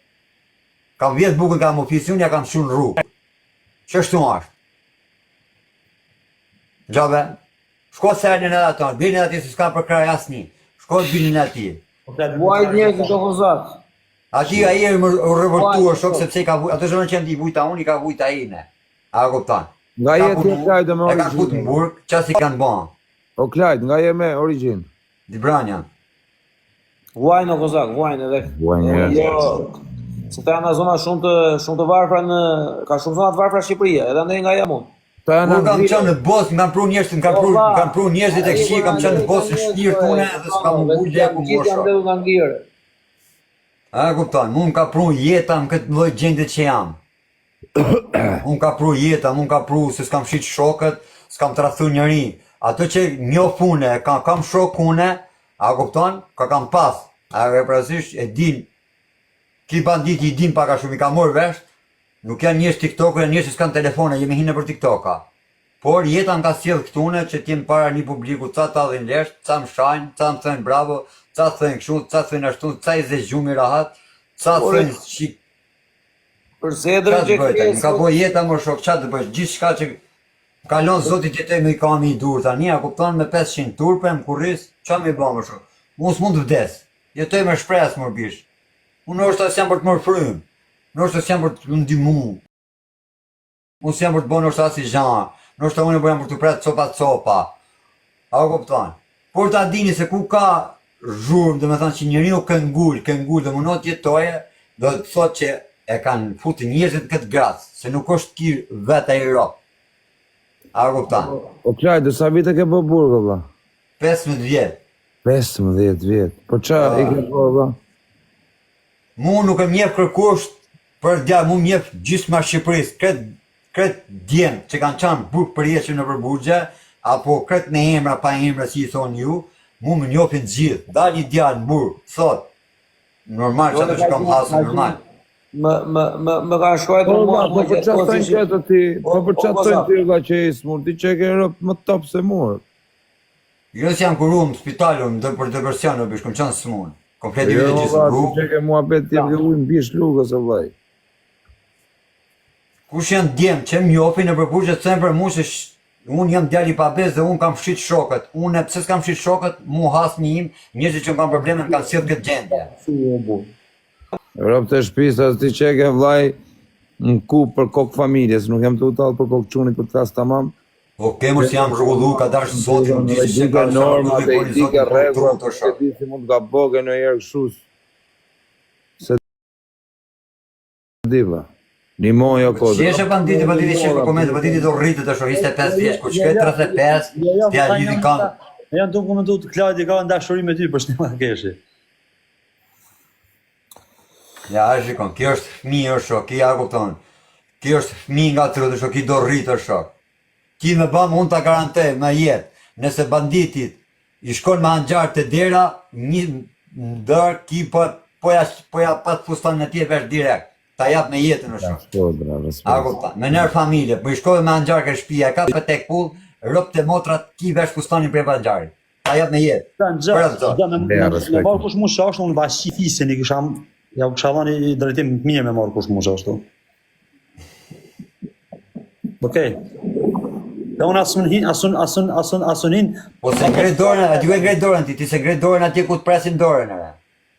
Kam vjetë bukën kam ofisi, unë ja kam qu në rrugë. Qështu ashtë? Gjabe, shko sërnin edhe ato, binin ati se s'ka për kraj asni. Shko binin ati. Muaj njerëz në Kofuzat. Ati ai e u revoltua shok sepse ka ato zonë që ndi vujta unë i ka vujta ai ne. A kupton? Nga je ti Klajt me E ka fut në origjinë. burg, çasi kanë bën. O Klajt, nga je me origjinë. Dibranja. Vuajnë o kozak, vuajnë edhe. Vuajnë. Jo, se ta janë zona shumë të varfra ka shumë zona të varfra Shqipëria, edhe ndaj nga jam unë. Ta janë Unë kam Angli- qenë në Bosnë, kam pru njerëz, kam pru njerëzit e këqij, kam qenë në Bosnë shtirë tune dhe s'kam mbull leku Gjithë janë mosha. ndedhur nga ngire. A kupton, mu ka pru jeta në këtë lloj gjendje që jam. Unë ka pru jeta, unë ka pru se s'kam shit shokët, s'kam tradhtu njëri. Ato që njoh une, kam shok une, a kupton, kam pas. A reprezisht e din, ki banditi i din paka shumë, i ka morë vesh, nuk janë njerëz TikToker, njerëz që s'kan telefone, jemi hinë për TikToka. Por jeta nga sjell këtune që t'jem para një publiku, ca ta dhin lesht, ca më shajnë, ca më thënë bravo, ca thënë kështu, ca thënë ashtu, ca i zë gjumi rahat, ca thënë shik. Përse e Qa të bëjt, drejtë ka po jeta më shok, qa të bëjt, gjithë shka që kalon zotit jetoj me i kam i dur, ta një, a kupton me 500 turpe, më kurris, qa me i ba më shok, unë s'mund të vdes, jetoj me shpres më bish, unë është asë jam për të mërë frym, në është asë jam për të ndimu, unë s'jam për të bënë është asë i zhanë, në është unë e bëjam për të pretë copa, a kupton, por ta dini se ku ka zhurmë, dhe me thanë që njëri u këngull, dhe munot jetoje, do të thot që e kanë futë njerëzit këtë gradë, se nuk është ki vetë e ro. A kuptan? O Klajt, dhe sa vite ke bë burg, valla? 15 vjetë. 15 vjet. Po qa i ke bë, valla? Mu nuk e mjef kërkusht për dja, mu mjef gjithë ma Shqipëris, këtë djemë që kanë qanë burg për jeqim në përburgje, apo këtë në emra pa emra si i thonë ju, mu më njofin gjithë, da një djalë në burg, thot, normal që ato që kam hasë, normal. Më ka shkruar Po, mua po për qa thënë qëtë ti, po për qa thënë ti valla që i smur, ti që ke rëpë më top se murë. Jo si jam kuru në spitalu, për depresion në bish, kom qënë smunë. Komplet i Jo, vjetë gjithë valla, bru. ti që ke mua bet ti e ujnë bish lukës e vllai. Kush janë djemë që më njofin në përpuqë të thënë për mu se unë jam djali pa bez dhe unë kam shqit shokët. Unë pse s'kam shqit shokët, mu hasë një im, njëzit që më kam probleme më kanë sjellë këtë gjendje. Rëpë të shpisa, ti që ke vllai në ku për kokë familjes, nuk jem të utalë për kokë qunit për të kasë tamam. O kemër si jam rrugullu, ka dashë zotin, Dhe disi që dike ka norma, dhe i dike regla, të të shokë. di si mund nga boge në jerë këshus. Se di vlla. Një moj o kodë. Si eshe banditi që për komente, banditi do rritë të shohë, 25 vjeç, kur qëket 35, t'ja lidhi kanë. Janë dokumentu të Klajti ka ndashuri me ty për shnima keshi. Ja, shikon, kjo është fëmijë o shok, ki ja kupton. Kjo është fëmijë nga të rrëtë shok, ki do rritë o shok. Ki me bëmë, unë ta garantoj me jetë, nëse banditit i shkon me anxharë të dera, një ndër, ki po ja pat fustan në tje vesh direkt. Ta jap me jetën o shok. Po, bra, A respekt. kupton, me nërë familje, po i shkove me anxharë ke shtëpia, ka për tek pull, rëp të motrat, ki vesh fustanin për anxharit. Ta jap me jetë. Me marrë kush mu shashtu, unë vashi fisin i kisha, ja u kisha dhani i drejtim të mirë me marrë kush mu shashtu. Okej. Dhe unë asun hin, Po se ngre dorën, aty e ngre dorën ti se ngre dorën atje ku të presin dorën ere.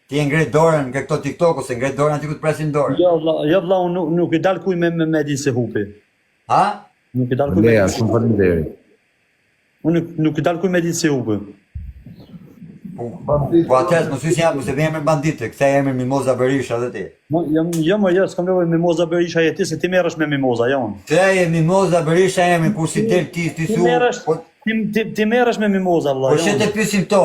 Ti e ngre dorën ke këto TikTok ose ngre dorën aty ku të presin dorën. jo vlla, unë nuk i dal kuj me di se hupi. Ha? Nuk i dal kuj me Leja, di se shumë falenderit. Unë nuk i dal kuj me di se hupi. Po atës mos hyj jam se vjen me banditë, kthej emrin Mimoza Berisha edhe ti. Jo, s'kam nevojë me Mimoza Berisha e ti se ti merresh me Mimoza, jo unë. Kthej e Mimoza Berisha emrin kur si del ti Ti thu. merresh, Po ti merresh me Mimoza vlla. po she të pyesim to.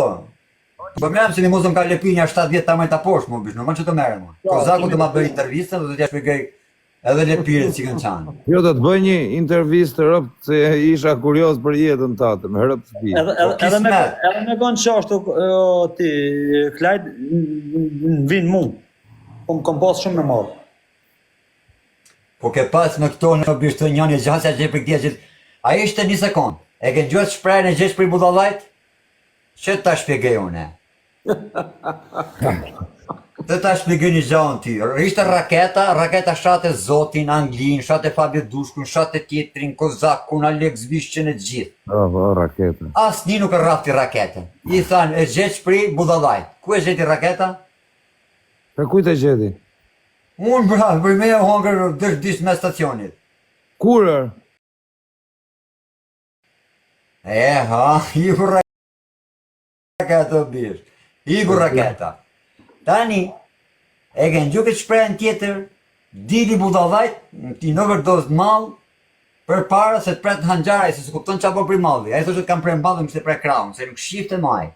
Po më se Mimoza më ka lepinja 7 vjet ta më ta poshtë më bish, normal që të merrem. Kozaku do ma bëj intervistën dhe do t'ja shpjegoj edhe lepirin si kanë qanë. Jo, do të bëj një intervistë rëpë se isha kurios për jetën tatë, me rëpë të pijë. Edhe me konë që ashtu ti, Klajt, vinë mu. Kom pas shumë me marë. Po ke pas me këto në bish të njënje gjasja që për këtje që... A ishte një sekund, e ke gjëtë shprejnë e gjesh për i budallajt? Që ta shpjegej une? Të ta shpjegej një gjanë ti, ishte raketa shate Zotin, Anglin, shate Fabio Dushkun, shate tjetrin, Kozakun, Alex Vishqen e gjithë. Po, raketa. As një nuk e rafti raketën. I thanë, e gjesh për i budallajt. Ku e gjeti raketa? Për kujt e gjeti? Unë bra, për me e hongër dësh dish me stacionit. Kurër? I ku raketa bish. I ku raketa. Tani, e kënë gjukët shprejnë tjetër, dili budallajt, ti në vërdoz malë, për para se të pret hanxharaj, se kupton çfarë po për malli. Ai thoshte kam prer mallin se prej kraun, se nuk shifte maj.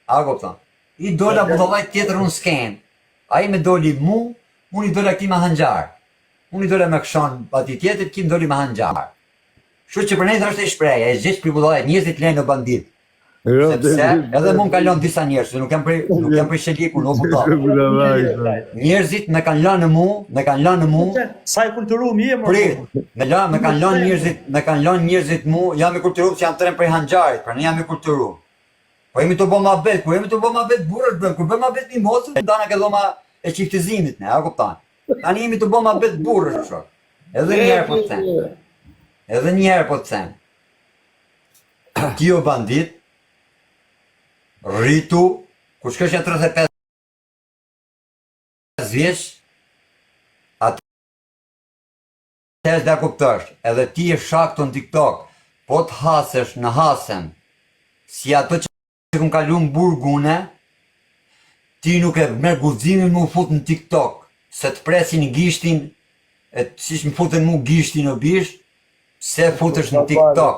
A kupton? I dola budallajt tjetër unë sken. Ai me doli mu, unë i dola këtij me hanxhar. Unë i dola me kshon aty tjetër, kim doli me hanxhar. Kështu që për ne është e shprehja, e zgjesh për budallajt, njerëzit lejnë në bandit. Sepse edhe mu kalon disa njerëz, nuk jam për sheliku, nuk budall. Njerëzit me kanë lënë mu, Sa i kulturum je më. me kanë lënë njerëzit mu, jam i kulturuar që jam tren prej hanxharit, pra ne jam i kulturuar. Po jemi të bëma bet, burrësh bën, kur bëma bet mimozë, ndana ke dhoma e çiftizimit ne, a kupton? Tani jemi të bëma bet burrësh kështu. Edhe një herë po të them. Ti o bandit, rritu, kur shkosh 35 vjeç, atëherë da kuptosh, edhe ti e shakto në TikTok, po të hasesh në hasem, si ato që kun kalu në burgune, ti nuk e merr guximin mu fut në TikTok, se të presin gishtin, e siç më futen mu gishtin në bisht, se futesh në TikTok,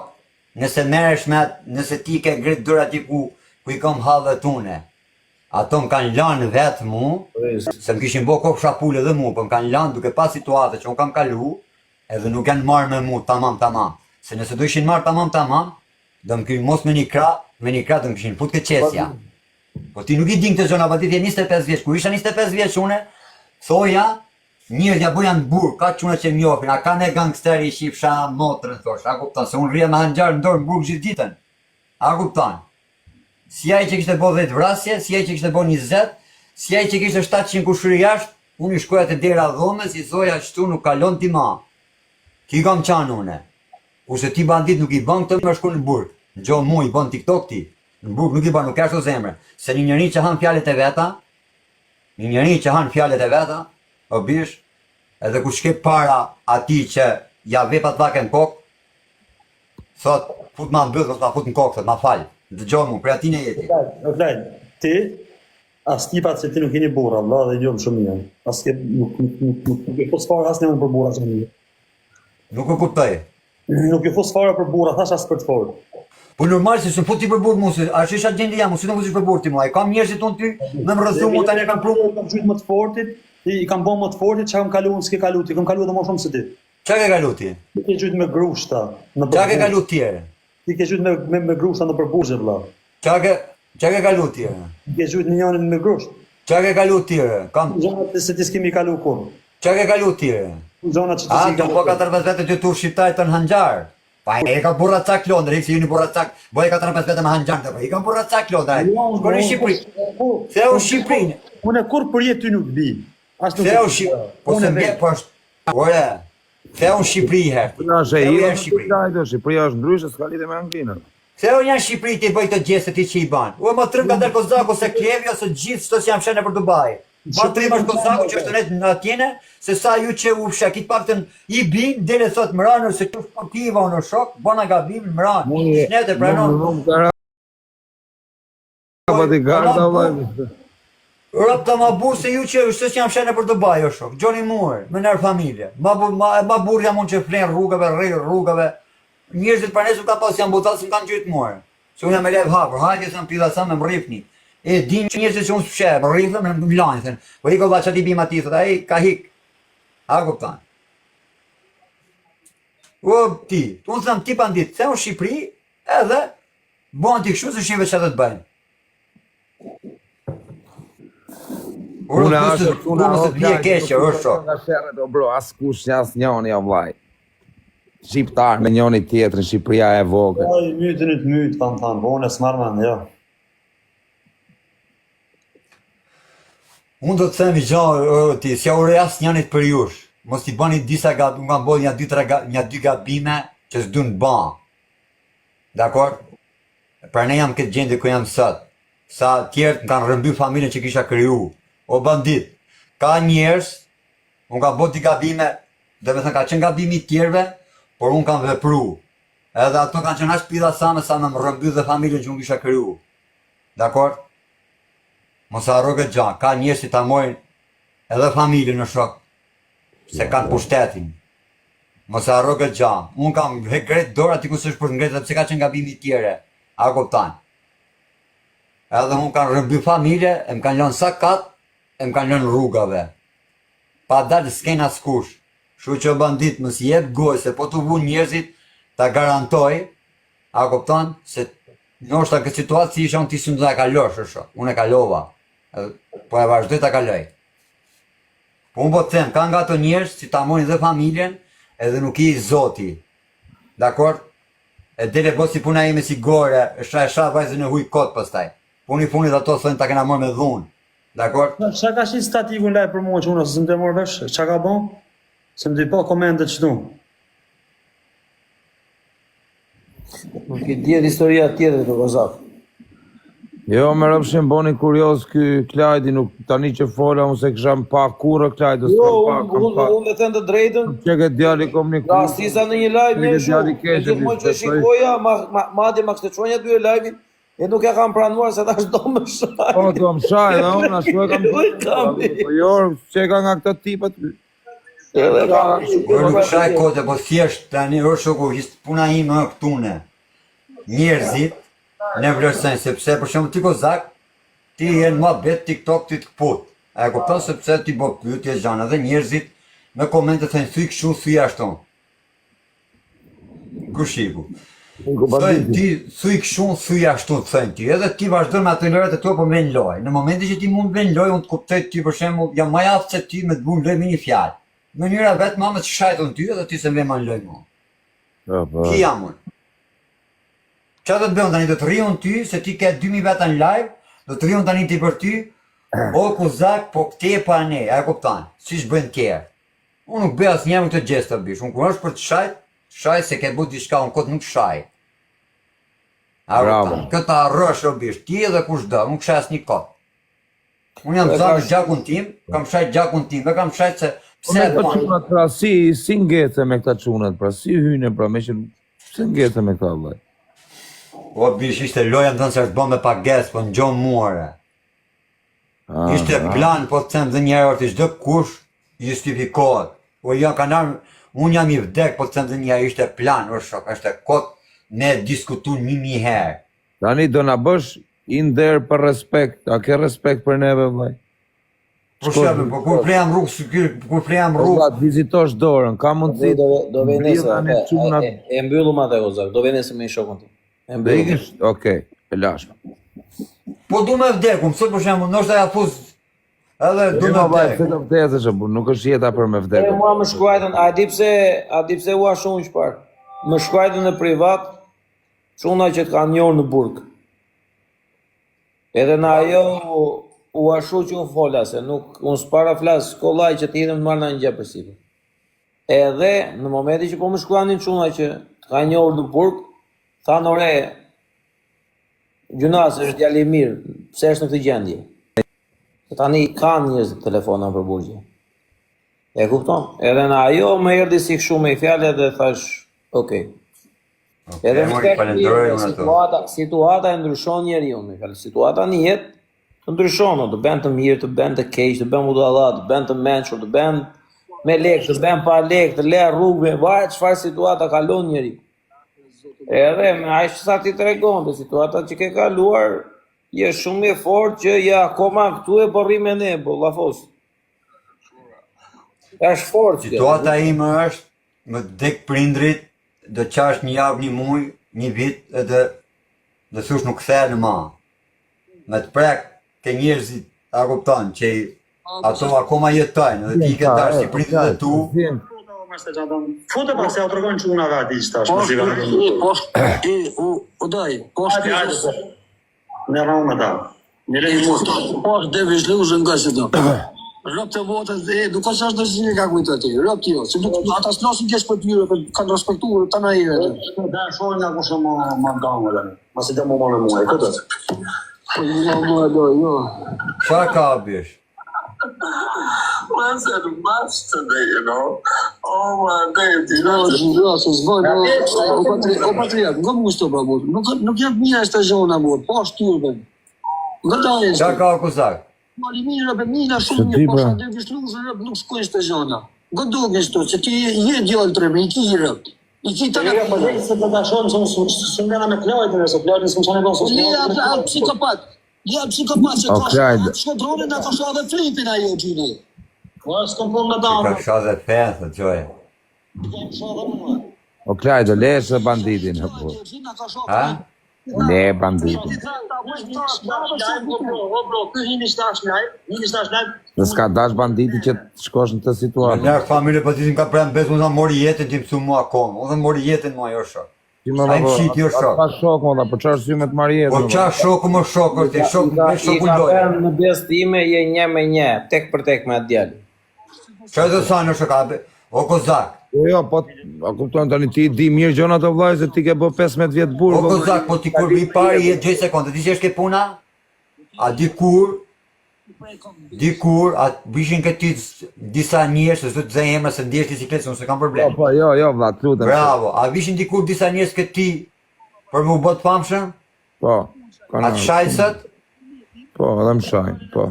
nëse ti ke ngrit dorë aty ku i kam hallet une. Ato më kanë lanë vetë mu, se më kishin bo kopë shapule dhe mu, po më kanë lanë duke pas situate që unë kam kalu, edhe nuk janë marrë me mu tamam. Se nëse do ishin marrë tamam, do më kishin mos me një krah do më kishin put këtë qesja. Po ti nuk i din këtë zona, pa ti je 25 vjeç, kur isha 25 vjeç une, thoja, njerëz ja bëjan burr, ka çuna që më njohin, a kanë gangsteri i shifsha motrën thosh, a kupton se unë rria me hanxhar në dorë në burg gjithë ditën. A kupton? Si ai që kishte bo 10 vrasje, si ai që kishte bo 20, si ai që kishte 700 kushëri jashtë, unë i shkoja te dera dhomës, i thoja ashtu nuk kalon ti ma. Ki kam qanë une. Kurse ti bandit nuk i bën këtë, më shku në burg. Në gjo mu i bën TikTok ti. Në burg nuk i bën, nuk ashtu zemre. Se një njëri që han fjallet e veta, o bish, edhe ku shke para ati që ja vepat vake në kokë, thot, fut ma në bëllë, thot ma fut në kokë, thot ma falë. Dëgjoj mu, për atin e jeti. Vlad, ti, as tipat se ti nuk jeni burra, Allah dhe gjom shumë mirë. As ke, nuk e fos fare as një për burra shumë mirë. Nuk e kuptoj. Nuk e fos fare për burra, thash as për të forë. Po normal se s'm fut ti për burr mu, a është isha gjendi jam, si do futesh për burr ti mua. I kam njerëzit unë ty, më rrëzu mu tani kam prumë, kam qyt më të fortit, i kam bën më të fortit, çka kam kalu unë s'ke kalu ti, kam kalu edhe më shumë se ti. Çka ke kalu ti? Ti ke qyt me grushta. Çka ke kalu ti? Ti ke qyt me grushta në përbuzje vëlla. Çka ke kalu ti? Ti ke qyt në janin me grusht. Çka ke kalu ti? Kam Zonat se ti s'kemi kalu kur. Çka ke kalu ti? Zonat që ti s'kemi kalu. Po 14 vete ty tu shqiptaj të hanxhar. Pa e ka burra cak Londra, si jeni burra cak, boj 14 vete me hanxhar të po. I kam burra cak Londra. Por në Shqipëri. Se u Shqipërinë. Unë kur për jetë ty nuk bi. As nuk. Se u Shqipëri. Po se vjen po është. Ore. Se u Shqipëri herë. Shqipëria është ndryshe, s'ka lidhje me Anginën. Se unë janë Shqipëri ti bëj të gjestë ti që i ban. U më trëm ka del Kozaku se Klevi ose gjithë çto që jam shenë për Dubai. Ma trëm është Kozaku që është në atjene, se sa ju që u fsha kit paktën i bin dele thot mranër se kjo sportiva unë shok, bona gabim mran. Shnete pranon. Bodyguarda vllai. Rap ta ma burr se ju që është që jam shenë për Dubai o shok. Gjoni Moore, me nër familje. Ma burr jam unë që flen rrugave, rrugave. Njerëzit për nesër ka pas janë botat se më kanë gjytë more. Se unë jam e lev hapur, hajtë se më pida sa me më rrifni. E din që njerëzit që unë s'pshe, më rrifnë me më lanë, thënë. Po i ko va që ati bima ti, thëtë, a ka hik. A kuptan. O, ti, unë thëmë ti pandit, se unë Shqipëri, edhe, bon ti kështu se shive që të të bëjnë. Unë mësë të bje keqe, është shok. Nga sherët o bro, as kush as njoni o vllai. Shqiptar me njoni tjetrin, Shqipëria e vogël. Ai mytën e të myt, kanë thënë, po unë s'marrman, jo. Unë do të themi gjë ti, si ure as njanit për jush. Mos t'i bani disa gabime, nga mbol një dy gabime që s'dun ban. Dakor? Pra ne jam këtë gjendje ku jam sot. Sa tjertë më kanë rëmby familjen që kisha kriju. O bandit, ka njerëz, unë kam bërë di gabime, dhe me thënë ka qenë gabimi tjerve, por unë kam vepru. Edhe ato kanë qenë ashtë pida sa me më rëmby dhe familjen që unë kisha kryu. Dakor? Mos harro këtë gjanë, ka njerëz që ta mojnë edhe familjen në shok, se kanë pushtetin. Mos harro këtë gjanë. Unë kam gret dorë aty ku s'është për ngretë, pse ka qenë gabimi tjere. A kupton? Edhe unë kanë rëmby familje, e më kanë lënë sakat, e më kanë lënë rrugave. Pa dalë s'ken askush. Shu që bandit mos jep gojë, se po t'u vu njerëzit, ta garantoj, a kupton, se ndoshta këtë situatë si isha unë ti s'u do ta kalosh është. Unë e kalova. Po e vazhdoj ta kaloj. Po unë po të them, ka nga ato njerëz që ta mojnë dhe familjen, edhe nuk i zoti. Dakor? E dele bo si puna ime si gore, e sha vajzën e huj kot pastaj. Puni funit ato thonë ta kena morë me dhunë. Dakor? Qa ka shi statiku në lajë për mua që unë, se më të morë vesh, qa ka bon? Se më të po komendet që tu. Nuk i djetë historia tjetër të Kozak. Jo, më rëpshin boni kurios ky Klajdi, nuk tani që fola, unë se kësham pa kurë Klajdi, Jo, unë e thënë të drejtën, që këtë djali komunikuar. rastisa në një live me shumë, e gjithmonë që shikoja, madje ma kështë të qonja dy e live-in, e nuk ja kam pranuar se ta është do më shaj. Po, do më shaj, dhe unë ashtu e kam po jo, që ka nga këta tipat. Unë nuk shaj kote, po thjesht tani është shoku, puna ime në këtune. Njerëzit, ne vlerësojnë, sepse për shumë ti Kozak, ti jenë ma bet TikTok ti të këput. E kupton sepse ti bo pyetje gjana dhe njerëzit me komente thënë thuj këshu, thuj ashton. Kushiku. Thënë ti thuj këshu, thuj ashton, thënë ti. Edhe ti vazhdojnë me atë lojët e to për me në loj. Në momenti që ti mund me në loj, unë të kuptoj ti për shemë, jam ma jaftë se ti me të bu në loj me një fjallë. Në njëra vetë ma me të shajton ty edhe ti se me ma në loj mu. Ki jam unë. Qa do të bëjmë tani, do të rion ty, se ti ke 2000 veta në live, do të rion tani ti për ty, o Kozak, po këte e pa ne, e kuptan, si shbëjnë kjerë. Unë nuk bëj asë njëmë këtë gjestë të bish, unë kur është për të shaj se ke bu diçka, unë këtë nuk shaj. A kuptan, këtë arrësh o bish, ti edhe kush do, nuk shaj asë një këtë. Unë jam zanë gjakun tim, kam shaj gjakun tim, dhe kam shaj se pse e bëjnë. Pra si ngece me këta qunat, pra si hyne, pra me që si ngece me këta vëllaj. O bish, ishte loja më thënë se është bo me pages, po në gjonë muare. Ishte plan, po të them dhe njerë orë të çdo kush justifikohet. O janë kanar, unë jam i vdek, po të them dhe njerë ishte plan, o shok, është kot me diskutu 1000 herë. Tani do na bësh in there për respekt, a ke respekt për neve vëllaj? Po shkëve, po kur plejam rrugë, Po vizitosh dorën, ka mundësi Do venesa, e mbyllum atë Kozak, do venesa me i shokën ti. E mbyllum. Okej, e lashme. Po du me vdeku, mësë për shemë, nështë ja fuz, edhe du me vdeku. Se të vdesë që nuk është jeta për me vdeku. E mua më shkruajtën, a di pse u ashtu që parë, më shkruajtën në privat, çuna që të kanë njërë në burg. Edhe në ajo u ashtu që unë fola, se nuk, unë s'para flasë kollaj që t'hidhem të marrë në një gjë për sipër. Edhe në momenti që po më shkruanin çuna që të kanë njërë në burg, thanë ore, Gjunas është djali i mirë, pse është në këtë gjendje? Tani kanë njerëz telefona për burgje. E kupton? Edhe në ajo më erdhi si kështu me fjalë dhe thash, okay. Edhe situata e ndryshon njeriu, me fjalë, situata në jetë të ndryshon, të bën të mirë, të bën të keq, të bën budalla, të bën të mençur, të bën me lekë, të bën pa lekë, të lë rrugë, varet çfarë situata kalon njeriu. Edhe me aq sa ti tregon të situata që ke kaluar, je shumë i fortë që ja akoma këtu e po rri me ne, po llafos. Është fortë. Situata ime është më dek prindrit, do qash një javë, një muj, një vit, edhe dhe thush nuk kthehet në ma. Me të prek ke njerëzit, a kupton, që ato akoma jetojnë, edhe ti ke dash si prindrit e tu. Foto pak se ja tregojnë çunave aty tash. O daj, poshtë Ne rrama ta. në poshtë dhe vizhlushën nga që do. Rëp të votët dhe nuk është ashtë dërësi një ka kujtë ati, rëp të jo, se ata s'nosin gjesh për tyre, kanë respektuar të na jere. Da shojnë nga kushe më ndonë dhe. Masi dhe më më në muaj, këtë? Qa ka bish? pleasant much today, you know. Oh my days, you know. Se s'bën, o patriot, nga musto pa burr. Nuk jam mira sta zona burr, po shtyrbën. Nga dalë. Qa ka kozak? Mali mirë, be mina shumë mirë, po sa dhe vishlushë rëp nuk shkojnë sta zona. Nga dogne shto, se ti je djallë të rëmë, i ki i rëp. I ki të Jo, po dhe se të ta shohim se nga me klojtën, se klojtën s'më qanë e bon, Ja, psikopat. Ja, psikopat, se ka shkodronin nga ka shua dhe flipin ajo, gjyri. Po, s'kom punë me Ka damë. kësha dhe fenë, thë qoje. O Klajdo, leshe banditin, po. Ha? Le banditin. O bro, ky hini shtash live, Dhe s'ka dash banditi që të shkosh në të Në situatë. njerë familje për ti ka prem besë, unë mori jetën ti mësu mua konë. Unë mori jetën mua jo shok. Ti më Ai mshit jo shok. Pa shok, më da, po qa është me të marjet. Po qa shoku më shok, është e shok me I shoku ka lojë. thënë në besë time je 1-1, tek për tek me atë djalë. Qa do sa në shokabe? O kozak. Jo, po, a kuptojnë tani ti di mirë gjona të vlaj, se ti ke bo 15 vjetë burë. O kozak, po ti kur vi pari jetë gjej sekundë, ti që është ke puna? A dikur, a bishin këti disa njerës, se të zëj emra se ndjesh ti sikletë, unë se kam problem. Po, jo, vla, të lutem. Bravo, a bishin dikur disa njerës këti për më bot famshëm? Po, A të shajsët? Po, edhe më shajnë, po.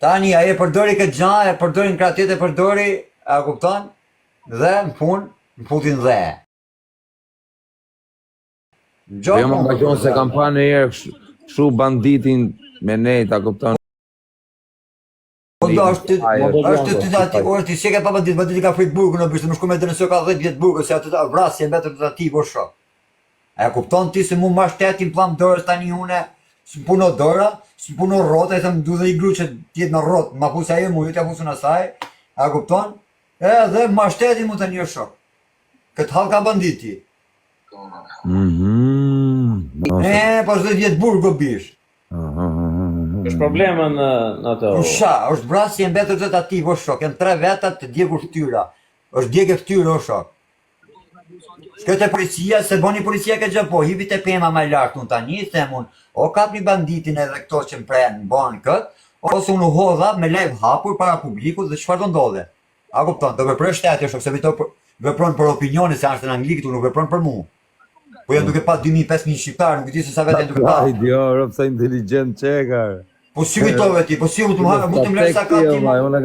Tani, a e përdori këtë gjanë, e përdori në kratet, e përdori, a kupton? Dhe, në punë, në putin dhe. Po jo më ka qenë se kam pa në herë shu banditin me nejt, a kupton? Po do është të dati, orë ti si ke pa banditi ka frikë burgu në bishtë, më shku me të nësë ka 10 vjetë burgu, se atë të vrasje vetër të ati, po shok. A kupton ti se mu ma shtetin plam dorës tani une, së puno dora, së puno rota, e thëmë du dhe i gru që tjetë në rotë, ma pusa e mu, ju t'ja pusu në saj, a kupton? Dhe ma shtetin mu të një shok. Këtë halë ka banditi. Po është 10 vjetë burgu bish. Është problemën në ato. Usha, është brasje mbetër të ati, o shok, janë 3 vetat të djegur ftyra. është djegë ftyrë, o shok. Shkët e policia, se boni policia ke gjë po, hivit e pema ma lartë unë tani, them unë, o kap një banditin edhe këto që më prenë, bani këtë, ose unë hodha me live hapur para publikut dhe çfarë do ndodhe. A kupton, do veproj shteti, o shok, se vepron për opinioni, se është në anglikët, unë nuk vepron për mu. Po janë duke pa 2.000-5.000 shqiptarë, nuk di se sa vetë duke pa. Hajde, jo, rëpë sa inteligent qekar. Po si kujtove ti, po si mu të më lërë sa ka ti.